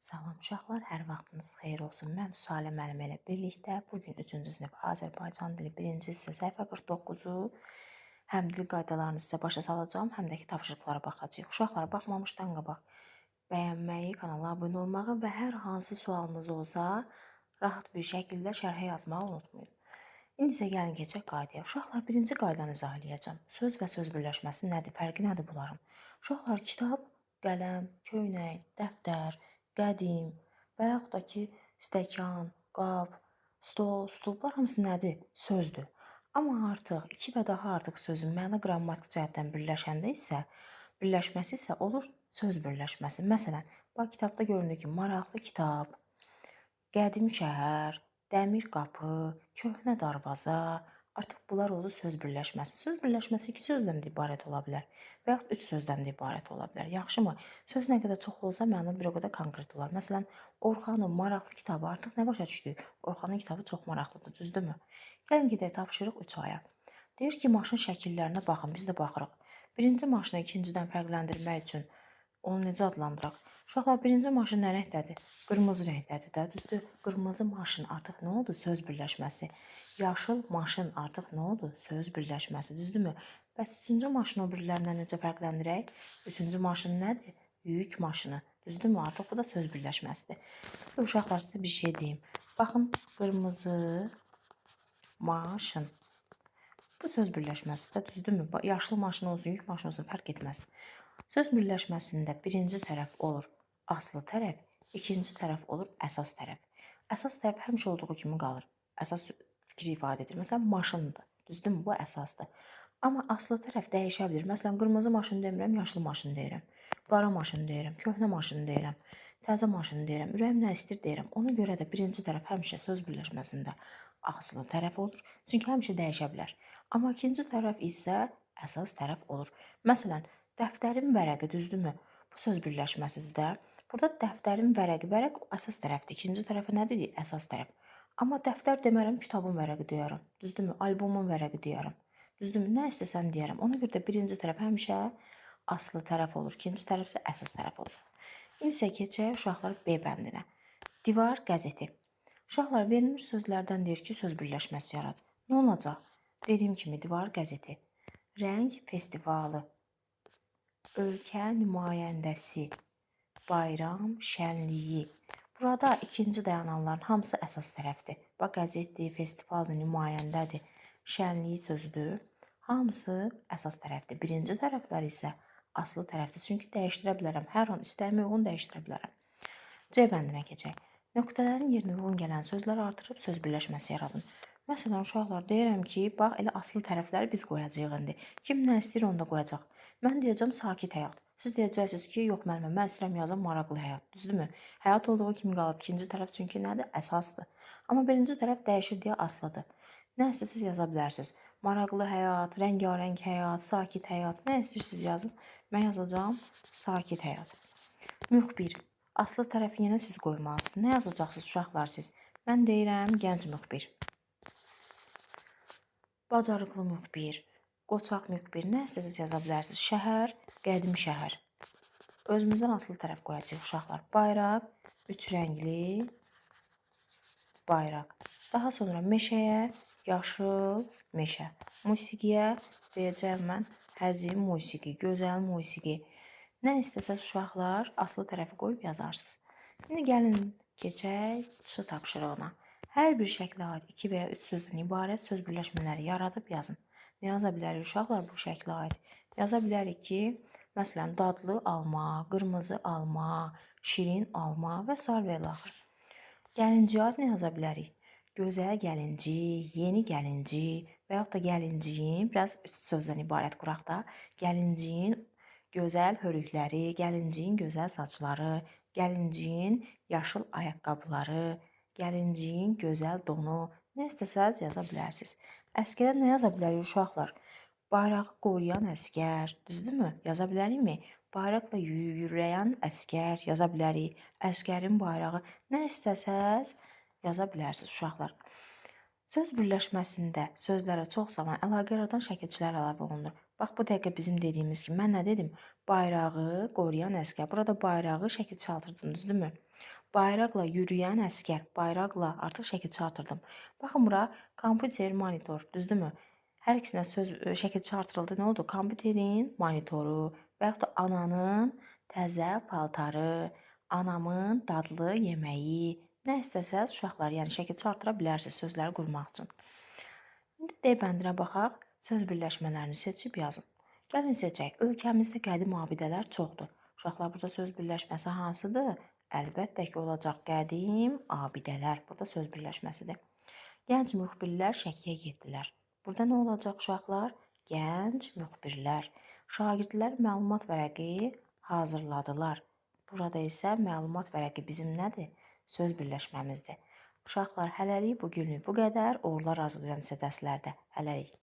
Salam uşaqlar, hər vaxtınız xeyir olsun. Mən Salə müəllimə ilə birlikdə bu gün 3-cü sinif Azərbaycan dili 1-ci hissə səhifə 49-u həm dil qaydalarını sizə başa salacağam, həm də ki tapşırıqlara baxacağıq. Uşaqlar, baxmamışdan qabaq bəyənməyi, kanala abunə olmağı və hər hansı sualınız olsa rahat bir şəkildə şərhə yazmağı unutmayın. İndi isə gəlin keçək qaydaya. Uşaqlar, birinci qaydanı izah eləyəcəm. Söz və söz birləşməsi nədir? Fərqi nədir bunların? Uşaqlar, kitab, qələm, köynək, dəftər, qədim və yaxud da ki, stəkan, qab, stol, stulplar hamısı nədir? Sözdür. Amma artıq 2 və daha artıq sözün məna qrammatik cəhətdən birləşməsi isə olur söz birləşməsi. Məsələn, bax kitabda görünür ki, maraqlı kitab, qədim şəhər, dəmir qapı, köhnə darvaza, artıq bunlar oldu söz birləşməsi. Söz birləşməsi 2 sözdən də ibarət ola bilər və yaxud 3 sözdən də ibarət ola bilər. Yaxşımı? Söz nə qədər çox olsa, məna bir o qədər konkret olar. Məsələn, Orxanın maraqlı kitabı artıq nə başa düşdük? Orxanın kitabı çox maraqlıdır, düzdürmü? Gəlin gedək tapşırıq 3A-ya. Deyir ki, maşın şəkillərinə baxın, biz də baxırıq. Birinci maşını ikincidən fərqləndirmək üçün onu necə adlandıraq? Uşaqlar, birinci maşın nə rəngdədir? Qırmızı rəngdədir də, düzdür? Qırmızı maşın artıq nə oldu? Söz birləşməsi. Yaşıl maşın artıq nə oldu? Söz birləşməsi, düzdürmü? Bəs üçüncü maşını o birilərindən necə fərqləndirək? Üçüncü maşın nədir? Yük maşını, düzdürmü? Artıq bu da söz birləşməsidir. Uşaqlar, sizə bir şey deyim. Baxın, qırmızı maşın. Bu söz birləşməsidir, düzdürmü? Yaşlı maşın olsun, yük maşın olsun, fərq etməz. Söz birləşməsində birinci tərəf olur aslı tərəf, ikinci tərəf olur əsas tərəf. Əsas tərəf həmişə olduğu kimi qalır. Əsas fikri ifadə edir. Məsələn, maşındır, düzdürmü? Bu əsasdır. Amma aslı tərəf dəyişə bilir. Məsələn, qırmızı maşın demirəm, yaşlı maşın deyirəm. Qara maşın deyirəm, köhnə maşın deyirəm, təzə maşın deyirəm, ürəyim nə istəyir deyirəm. Ona görə də birinci tərəf həmişə söz birləşməsində aslı tərəf olur. Çünki həmişə dəyişə bilər. Amma ikinci tərəf isə əsas tərəf olur. Məsələn, dəftərin vərəqi, düzdürmü? Bu söz birləşməsidir. Burada dəftərin vərəqi, vərəq əsas tərəfdir. İkinci tərəfə nə dedik? Əsas tərəf. Amma dəftər demərəm, kitabın vərəqi deyərəm. Düzdürmü? Albomun vərəqi deyərəm. Düzdürmü? Nə istəsəm deyərəm. Ona görə də birinci tərəf həmişə aslı tərəf olur. İkinci tərəf isə əsas tərəf olur. İndi isə keçək uşaqlar B bəndinə. Divar qəzeti. Uşaqlar, verilmiş sözlərdən deyir ki, söz birləşməsi yarat. Nə olacaq? Dediyim kimi, divar qəzeti. Rəng festivalı. Ölkə nümayəndəsi. Bayram şənliyi. Burada ikinci dayananların hamısı əsas tərəfdir. Bax, qəzetdir, festivaldır, nümayəndədir, şənliyi sözüdür. Hamısı əsas tərəfdir. Birinci tərəflər isə aslı tərəfdir. Çünki dəyişdirə bilərəm. Hər an istəyimə uyğun dəyişdirə bilərəm. C bəndinə keçək. Nöqtələrin yerinə uyğun gələn sözləri artırıb söz birləşməsi yaradın. Məsələn, uşaqlar, deyirəm ki, bax, elə aslı tərəfləri biz qoyacağıq indi. Kim nə istəyir, onu da qoyacaq. Mən deyəcəm sakit həyat. Siz deyəcəksiniz ki, yox müəllimə, mən istəyirəm yazım maraqlı həyat. Düzdürmü? Həyat olduğu kimi qalıb. İkinci tərəf çünki nədir? Əsasdır. Amma birinci tərəf dəyişir deyə aslıdır. Nə istəyirsiniz yaza bilərsiniz. Maraqlı həyat, rəngarəng həyat, sakit həyat. Nə istəyirsiniz yazın. Mən yazacağım sakit həyat. Müxbir. Aslı tərəfi yenə siz qoymalısınız. Nə yazacaqsınız uşaqlar siz? Mən deyirəm gənc müxbir. Bacarıqlı müxbir. Qoçaq müxbir. Nə istəyirsiniz yaza bilərsiniz. Şəhər, qədim şəhər. Özümüzdən asılı tərəf qoyacağıq uşaqlar. Bayraq, üç rəngli bayraq. Daha sonra meşəyə, yaşıl meşə. Musiqiyə deyəcəm mən həzin musiqi, gözəl musiqi. Nə istəsəz uşaqlar asılı tərəfi qoyub yazarsınız. İndi gəlin keçək Ç tapşırığına. Hər bir şəklə aid 2 və ya 3 sözdən ibarət söz birləşmələri yaradıb yazın. Nə yaza bilərik uşaqlar bu şəklə aid? Yaza bilərik ki, məsələn, dadlı alma, qırmızı alma, şirin alma və s. və ilaxır. Gəlinciyə aid nə yaza bilərik? Gözəl gəlinci, yeni gəlinci və yaxud da gəlinciyin, biraz 3 sözdən ibarət quraq da, gəlinciyin gözəl hörükləri, gəlinciyin gözəl saçları, gəlinciyin yaşıl ayaqqabıları, gəlinciyin gözəl donu, nə istəsəz yaza bilərsiniz. Əskərə nə yaza bilərik uşaqlar? Bayrağı qoruyan əskər, düzdürmü? Yaza bilərikmi? Bayraqla yürüyən əskər yaza bilərik. Əskərin bayrağı, nə istəsəz yaza bilərsiniz uşaqlar. Söz birləşməsində sözlərə çox zaman əlaqə yaradan şəkilçilər əlavə olunur. Bax, bu dəqiqə bizim dediyimiz kimi, mən nə dedim? Bayrağı qoruyan əsgər. Burada bayrağı şəkilçi artırdım, düzdürmü? Bayraqla yürüyən əsgər, bayraqla artıq şəkilçi artırdım. Baxın bura, kompüter, monitor, düzdürmü? Hər ikisinə şəkilçi artırıldı. Nə oldu? Kompüterin monitoru və yaxud da ananın təzə paltarı, anamın dadlı yeməyi, nə istəsəz uşaqlar, yəni şəkilçi artıra bilərsiniz sözləri qurmaq üçün. İndi D bəndinə baxaq, söz birləşmələrini seçib yazın. Gəlin seçək. Ölkəmizdə qədim abidələr çoxdur. Uşaqlar, burada söz birləşməsi hansıdır? Əlbəttə ki, olacaq qədim abidələr. Burada söz birləşməsidir. Gənc müxbirlər Şəkiyə getdilər. Burada nə olacaq uşaqlar? Gənc müxbirlər. Şagirdlər məlumat vərəqi hazırladılar. Burada isə məlumat vərəqi bizim nədir? Söz birləşməmizdir. Uşaqlar, hələlik bugünlük bu qədər. Uğurlar arzulayıram sizə dərslərdə. Hələlik.